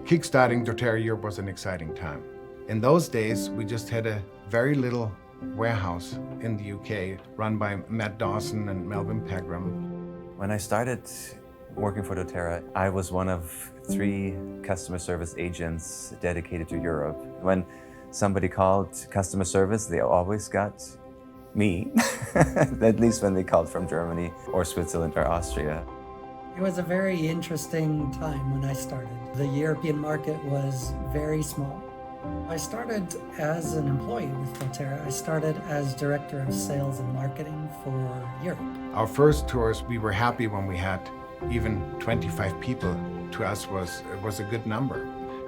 Kickstarting doTERRA Europe was an exciting time. In those days, we just had a very little warehouse in the UK run by Matt Dawson and Melvin Pegram. When I started working for doTERRA, I was one of 3 customer service agents dedicated to Europe. When somebody called customer service, they always got me, at least when they called from Germany or Switzerland or Austria. It was a very interesting time when I started. The European market was very small. I started as an employee with doTERRA. I started as Director of Sales and Marketing for Europe. Our first tours, we were happy when we had even 25 people. To us it was a good number.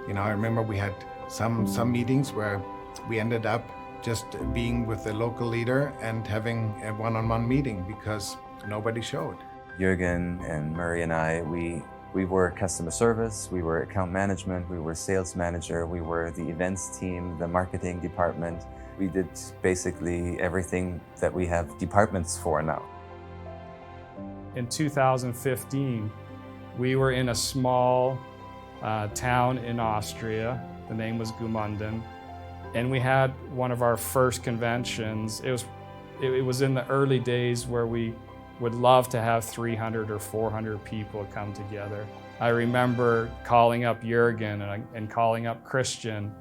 You know, I remember we had some meetings where we ended up just being with the local leader and having a one-on-one meeting because nobody showed. Jürgen and Murray and I, we were customer service, we were account management, we were sales manager, we were the events team, the marketing department. We did basically everything that we have departments for now. In 2015, we were in a small town in Austria. The name was Gmunden, and we had one of our first conventions. It was in the early days where we would love to have 300 or 400 people come together. I remember calling up Jürgen and calling up Christian,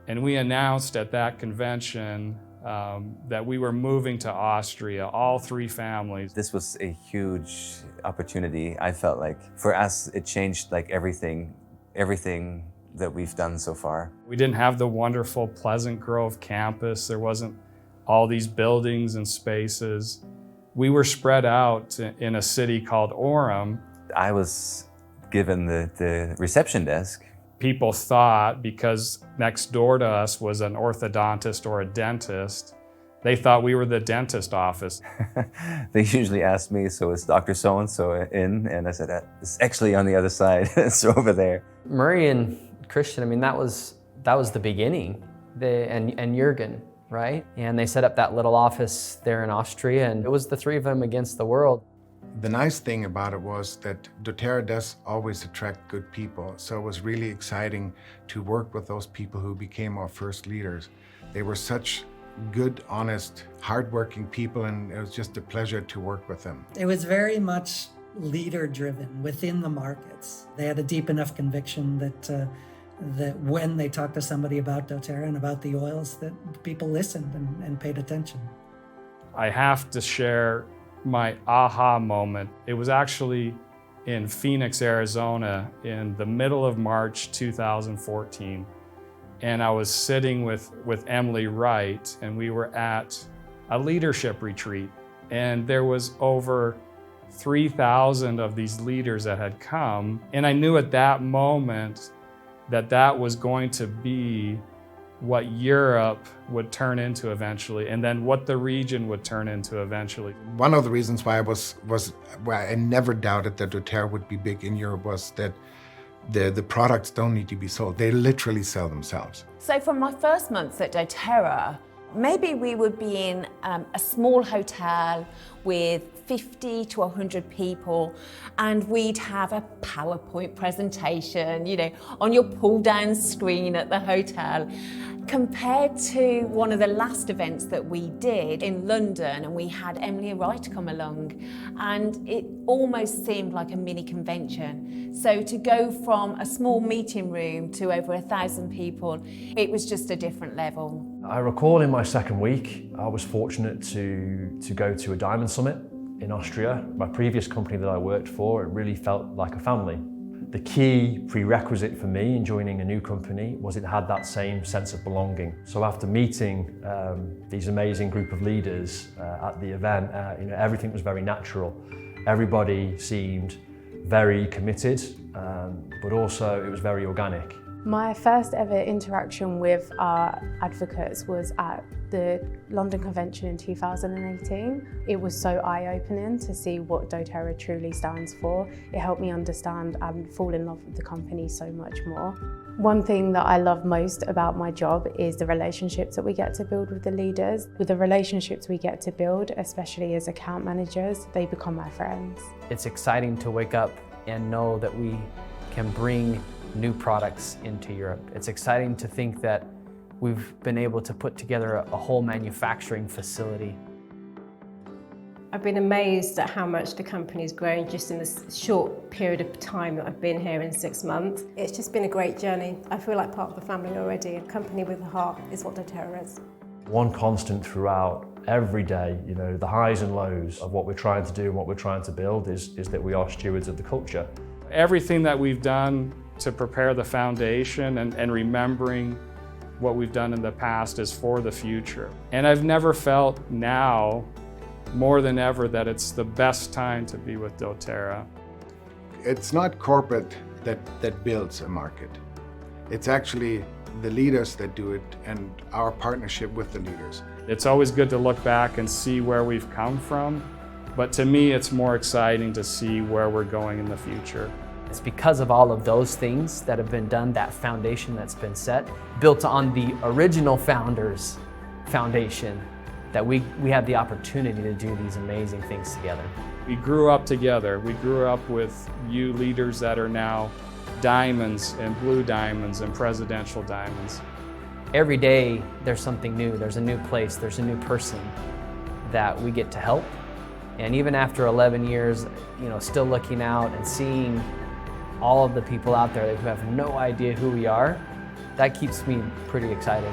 and we announced at that convention that we were moving to Austria, all 3 families. This was a huge opportunity. I felt like for us, it changed like everything that we've done so far. We didn't have the wonderful Pleasant Grove campus. There wasn't all these buildings and spaces. We were spread out in a city called Orem. I was given the reception desk. People thought because next door to us was an orthodontist or a dentist, they thought we were the dentist office. They usually ask me, so is Dr. So-and-so in? And I said, it's actually on the other side, it's over there. Murray and Christian, I mean, that was the beginning, and Jürgen, right? And they set up that little office there in Austria, and it was the 3 of them against the world. The nice thing about it was that doTERRA does always attract good people, so it was really exciting to work with those people who became our first leaders. They were such good, honest, hardworking people, and it was just a pleasure to work with them. It was very much leader-driven within the markets. They had a deep enough conviction that when they talked to somebody about doTERRA and about the oils, that people listened and paid attention. I have to share my aha moment. It was actually in Phoenix, Arizona in the middle of March 2014. And I was sitting with Emily Wright, and we were at a leadership retreat. And there was over 3,000 of these leaders that had come. And I knew at that moment that was going to be what Europe would turn into eventually, and then what the region would turn into eventually. One of the reasons why I never doubted that doTERRA would be big in Europe was that the products don't need to be sold. They literally sell themselves. So from my first months at doTERRA, maybe we would be in a small hotel with 50 to 100 people, and we'd have a PowerPoint presentation, you know, on your pull-down screen at the hotel. Compared to one of the last events that we did in London, and we had Emily Wright come along, and it almost seemed like a mini convention. So to go from a small meeting room to over 1,000 people, it was just a different level. I recall in my second week, I was fortunate to go to a Diamond Summit in Austria. My previous company that I worked for, it really felt like a family. The key prerequisite for me in joining a new company was it had that same sense of belonging. So after meeting these amazing group of leaders at the event, everything was very natural. Everybody seemed very committed, but also it was very organic. My first ever interaction with our advocates was at the London Convention in 2018. It was so eye-opening to see what doTERRA truly stands for. It helped me understand and fall in love with the company so much more. One thing that I love most about my job is the relationships that we get to build with the leaders. With the relationships we get to build, especially as account managers, they become my friends. It's exciting to wake up and know that we can bring new products into Europe. It's exciting to think that we've been able to put together a whole manufacturing facility. I've been amazed at how much the company's grown just in this short period of time that I've been here in 6 months. It's just been a great journey. I feel like part of the family already. A company with a heart is what doTERRA is. One constant throughout every day, you know, the highs and lows of what we're trying to do and what we're trying to build is that we are stewards of the culture. Everything that we've done to prepare the foundation and remembering what we've done in the past is for the future. And I've never felt now more than ever that it's the best time to be with doTERRA. It's not corporate that builds a market. It's actually the leaders that do it and our partnership with the leaders. It's always good to look back and see where we've come from, but to me it's more exciting to see where we're going in the future. It's because of all of those things that have been done, that foundation that's been set, built on the original founders' foundation, that we have the opportunity to do these amazing things together. We grew up together. We grew up with you leaders that are now diamonds and blue diamonds and presidential diamonds. Every day there's something new, there's a new place, there's a new person that we get to help. And even after 11 years, you know, still looking out and seeing all of the people out there who have no idea who we are, that keeps me pretty excited.